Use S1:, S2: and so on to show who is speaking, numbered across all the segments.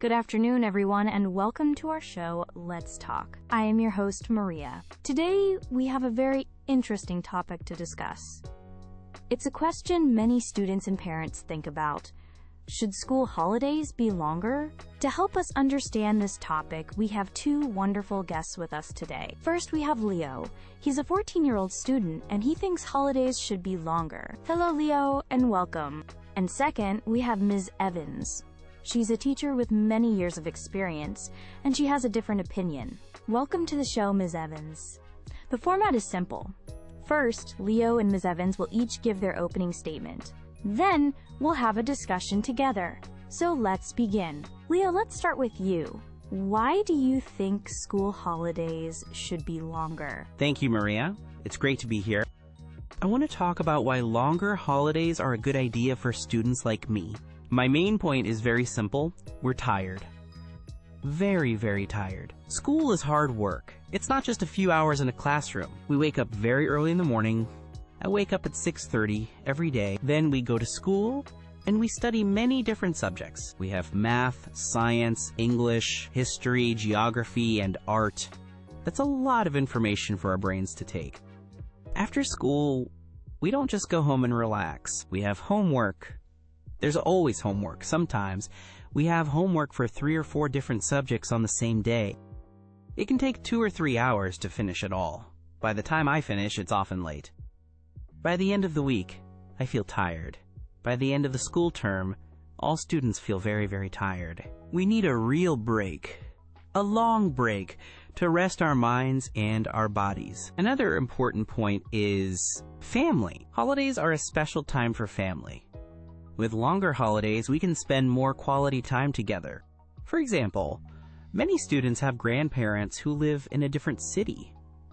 S1: Good afternoon, everyone, and welcome to our show, Let's Talk. I am your host, Maria. Today, we have a very interesting topic to discuss. It's a question many students and parents think about. Should school holidays be longer? To help us understand this topic, we have two wonderful guests with us today. First, we have Leo. He's a 14-year-old student, and he thinks holidays should be longer. Hello, Leo, and welcome. And second, we have Ms. Evans. She's a teacher with many years of experience, and she has a different opinion. Welcome to the show, Ms. Evans. The format is simple. First, Leo and Ms. Evans will each give their opening statement. Then, we'll have a discussion together. So let's begin. Leo, let's start with you. Why do you think school holidays should be longer?
S2: Thank you, Maria. It's great to be here. I want to talk about why longer holidays are a good idea for students like me. My main point is very simple. We're tired. Very, very tired. School is hard work. It's not just a few hours in a classroom. We wake up very early in the morning. I wake up at 6:30 every day. Then we go to school and we study many different subjects. We have math, science, English, history, geography, and art. That's a lot of information for our brains to take. After school, we don't just go home and relax. We have homework. There's always homework. Sometimes we have homework for 3 or 4 different subjects on the same day. It can take 2 or 3 hours to finish it all. By the time I finish, it's often late. By the end of the week, I feel tired. By the end of the school term, all students feel very, very tired. We need a real break. A long break to rest our minds and our bodies. Another important point is family. Holidays are a special time for family. With longer holidays, we can spend more quality time together. For example, many students have grandparents who live in a different city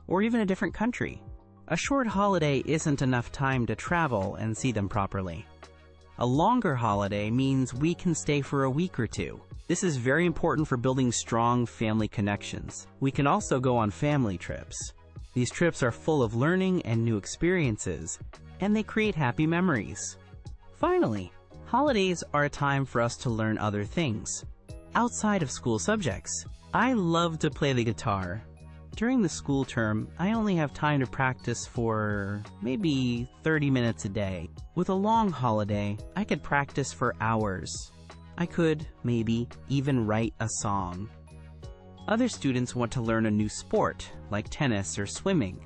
S2: or even a different country. A short holiday isn't enough time to travel and see them properly. A longer holiday means we can stay for a week or two. This is very important for building strong family connections. We can also go on family trips. These trips are full of learning and new experiences, and they create happy memories. Finally, holidays are a time for us to learn other things outside of school subjects. I love to play the guitar. During the school term, I only have time to practice for maybe 30 minutes a day. With a long holiday, I could practice for hours. I could, maybe, even write a song. Other students want to learn a new sport, like tennis or swimming.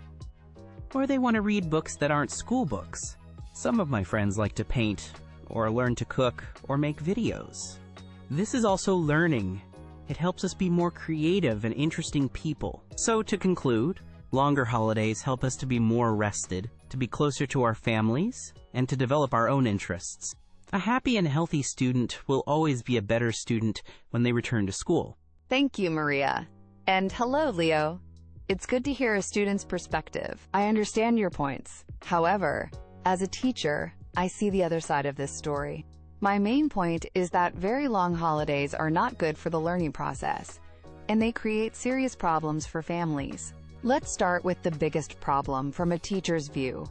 S2: Or they want to read books that aren't school books. Some of my friends like to paint, or learn to cook, or make videos. This is also learning. It helps us be more creative and interesting people. So to conclude, longer holidays help us to be more rested, to be closer to our families, and to develop our own interests. A happy and healthy student will always be a better student when they return to school.
S3: Thank you, Maria. And hello, Leo. It's good to hear a student's perspective. I understand your points. However, as a teacher, I see the other side of this story. My main point is that very long holidays are not good for the learning process, and they create serious problems for families. Let's start with the biggest problem from a teacher's view: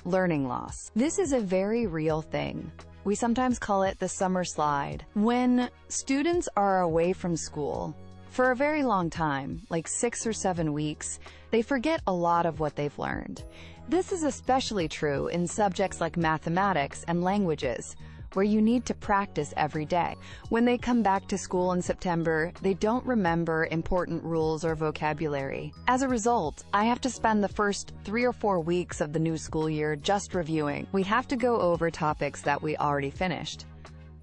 S3: learning loss. This is a very real thing. We sometimes call it the summer slide. When students are away from school for a very long time, like 6 or 7 weeks, they forget a lot of what they've learned. This is especially true in subjects like mathematics and languages, where you need to practice every day. When they come back to school in September, they don't remember important rules or vocabulary. As a result, I have to spend the first 3 or 4 weeks of the new school year just reviewing. We have to go over topics that we already finished.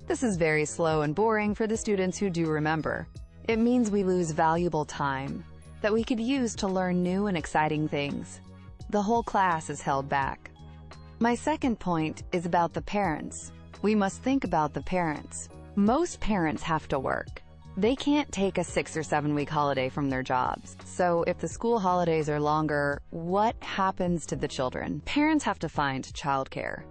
S3: This is very slow and boring for the students who do remember. It means we lose valuable time that we could use to learn new and exciting things. The whole class is held back. My second point is about the parents. We must think about the parents. Most parents have to work. They can't take a 6 or 7 week holiday from their jobs. So if the school holidays are longer, what happens to the children? Parents have to find childcare.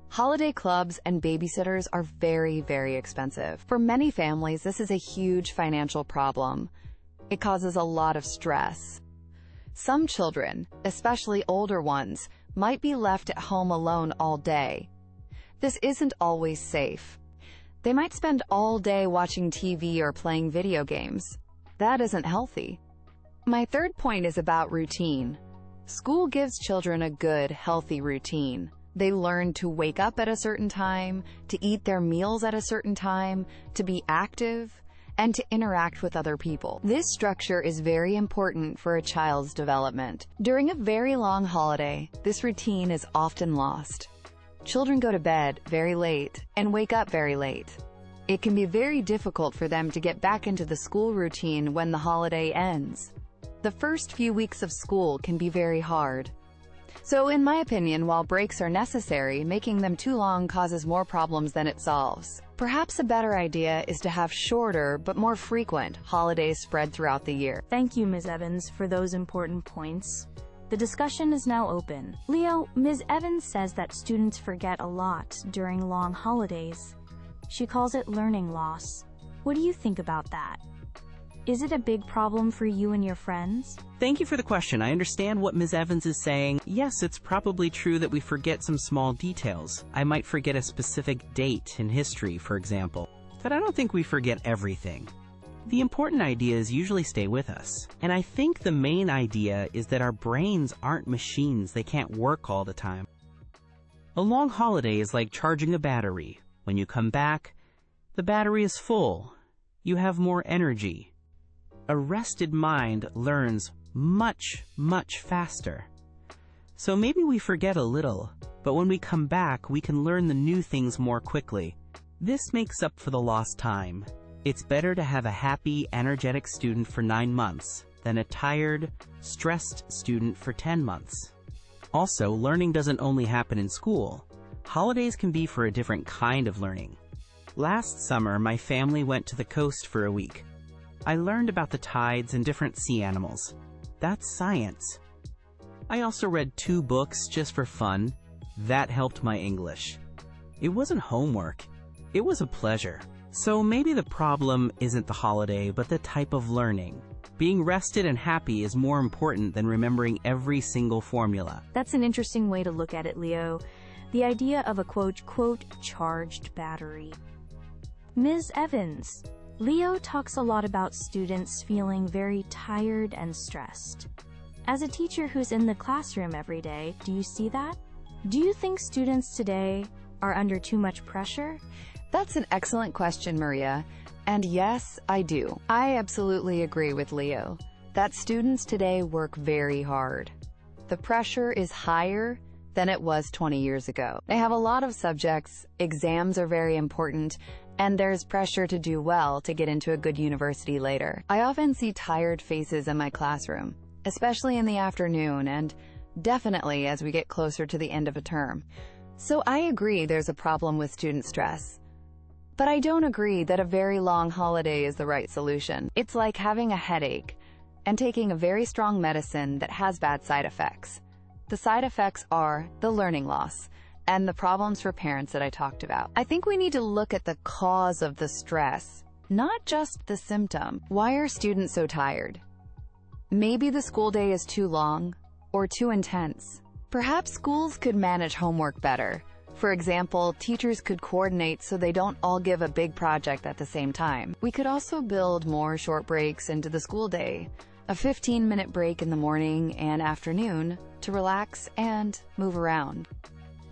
S3: Holiday clubs and babysitters are very, very expensive. For many families, this is a huge financial problem. It causes a lot of stress. Some children, especially older ones, might be left at home alone all day. This isn't always safe. They might spend all day watching TV or playing video games. That isn't healthy. My third point is about routine. School gives children a good, healthy routine. They learn to wake up at a certain time, to eat their meals at a certain time, to be active, and to interact with other people. This structure is very important for a child's development. During a very long holiday, this routine is often lost. Children go to bed very late and wake up very late. It can be very difficult for them to get back into the school routine when the holiday ends. The first few weeks of school can be very hard. So in my opinion, while breaks are necessary, making them too long causes more problems than it solves. Perhaps a better idea is to have shorter but more frequent holidays spread throughout the year.
S1: Thank you, Ms. Evans, for those important points. The discussion is now open. Leo, Ms. Evans says that students forget a lot during long holidays. She calls it learning loss. What do you think about that? Is it a big problem for you and your friends?
S2: Thank you for the question. I understand what Ms. Evans is saying. Yes, it's probably true that we forget some small details. I might forget a specific date in history, for example. But I don't think we forget everything. The important ideas usually stay with us. And I think the main idea is that our brains aren't machines. They can't work all the time. A long holiday is like charging a battery. When you come back, the battery is full. You have more energy. A rested mind learns much, much faster. So maybe we forget a little, but when we come back, we can learn the new things more quickly. This makes up for the lost time. It's better to have a happy, energetic student for 9 months than a tired, stressed student for 10 months. Also, learning doesn't only happen in school. Holidays can be for a different kind of learning. Last summer, my family went to the coast for a week. I learned about the tides and different sea animals. That's science. I also read 2 books just for fun. That helped my English. It wasn't homework. It was a pleasure. So maybe the problem isn't the holiday, but the type of learning. Being rested and happy is more important than remembering every single formula.
S1: That's an interesting way to look at it, Leo. The idea of a quote, charged battery. Ms. Evans, Leo talks a lot about students feeling very tired and stressed. As a teacher who's in the classroom every day, do you see that? Do you think students today are under too much pressure?
S3: That's an excellent question, Maria. And yes, I do. I absolutely agree with Leo that students today work very hard. The pressure is higher than it was 20 years ago. They have a lot of subjects, exams are very important, and there's pressure to do well to get into a good university later. I often see tired faces in my classroom, especially in the afternoon and definitely as we get closer to the end of a term. So I agree there's a problem with student stress. But I don't agree that a very long holiday is the right solution. It's like having a headache and taking a very strong medicine that has bad side effects. The side effects are the learning loss and the problems for parents that I talked about. I think we need to look at the cause of the stress, not just the symptom. Why are students so tired? Maybe the school day is too long or too intense. Perhaps schools could manage homework better. For example, teachers could coordinate so they don't all give a big project at the same time. We could also build more short breaks into the school day, a 15-minute break in the morning and afternoon to relax and move around.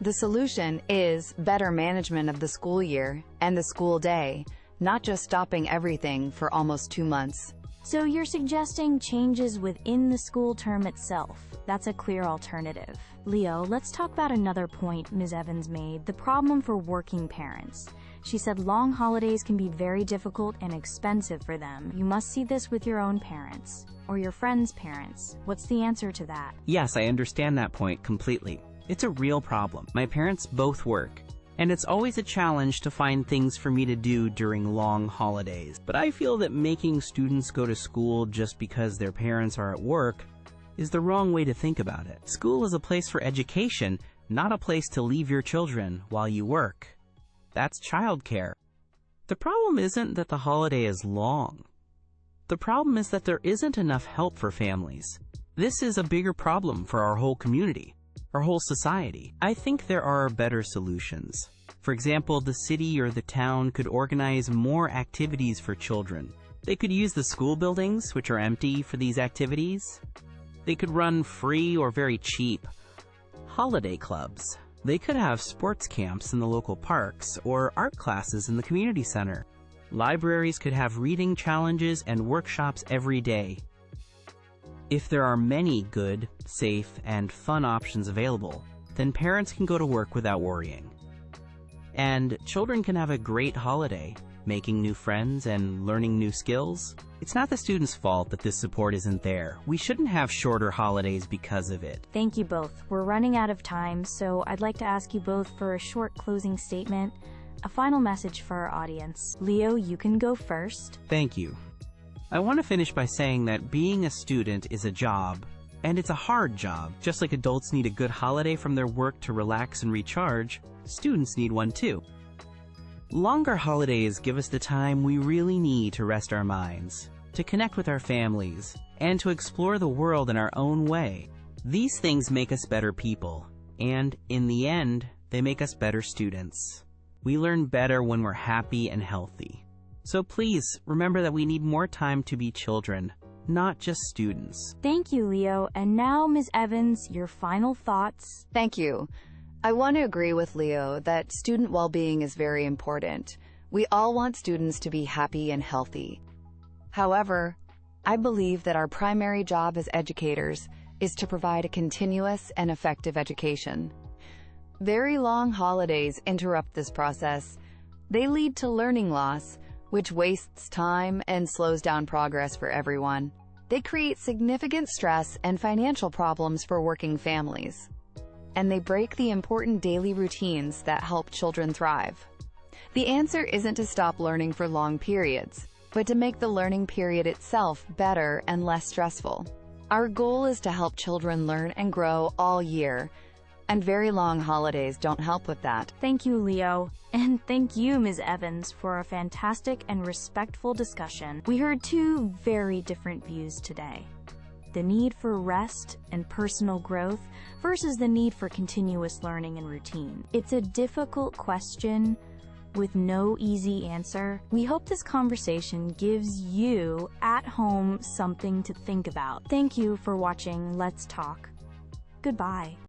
S3: The solution is better management of the school year and the school day, not just stopping everything for almost 2 months.
S1: So you're suggesting changes within the school term itself. That's a clear alternative. Leo, let's talk about another point Ms. Evans made, the problem for working parents. She said long holidays can be very difficult and expensive for them. You must see this with your own parents, or your friends' parents. What's the answer to that?
S2: Yes, I understand that point completely. It's a real problem. My parents both work, and it's always a challenge to find things for me to do during long holidays. But I feel that making students go to school just because their parents are at work is the wrong way to think about it. School is a place for education, not a place to leave your children while you work. That's childcare. The problem isn't that the holiday is long. The problem is that there isn't enough help for families. This is a bigger problem for our whole community, our whole society. I think there are better solutions. For example, the city or the town could organize more activities for children. They could use the school buildings, which are empty, for these activities. They could run free or very cheap holiday clubs. They could have sports camps in the local parks or art classes in the community center. Libraries could have reading challenges and workshops every day. If there are many good, safe, and fun options available, then parents can go to work without worrying. And children can have a great holiday, making new friends and learning new skills. It's not the students' fault that this support isn't there. We shouldn't have shorter holidays because of it.
S1: Thank you both. We're running out of time, so I'd like to ask you both for a short closing statement, a final message for our audience. Leo, you can go first.
S2: Thank you. I want to finish by saying that being a student is a job, and it's a hard job. Just like adults need a good holiday from their work to relax and recharge, students need one too. Longer holidays give us the time we really need to rest our minds, to connect with our families, and to explore the world in our own way. These things make us better people, and in the end, they make us better students. We learn better when we're happy and healthy. So please, remember that we need more time to be children, not just students.
S1: Thank you, Leo. And now, Ms. Evans, your final thoughts.
S3: Thank you. I want to agree with Leo that student well-being is very important. We all want students to be happy and healthy. However, I believe that our primary job as educators is to provide a continuous and effective education. Very long holidays interrupt this process. They lead to learning loss, which wastes time and slows down progress for everyone. They create significant stress and financial problems for working families. And they break the important daily routines that help children thrive. The answer isn't to stop learning for long periods, but to make the learning period itself better and less stressful. Our goal is to help children learn and grow all year, and very long holidays don't help with that.
S1: Thank you, Leo. And thank you, Ms. Evans, for a fantastic and respectful discussion. We heard two very different views today. The need for rest and personal growth versus the need for continuous learning and routine. It's a difficult question with no easy answer. We hope this conversation gives you at home something to think about. Thank you for watching Let's Talk. Goodbye.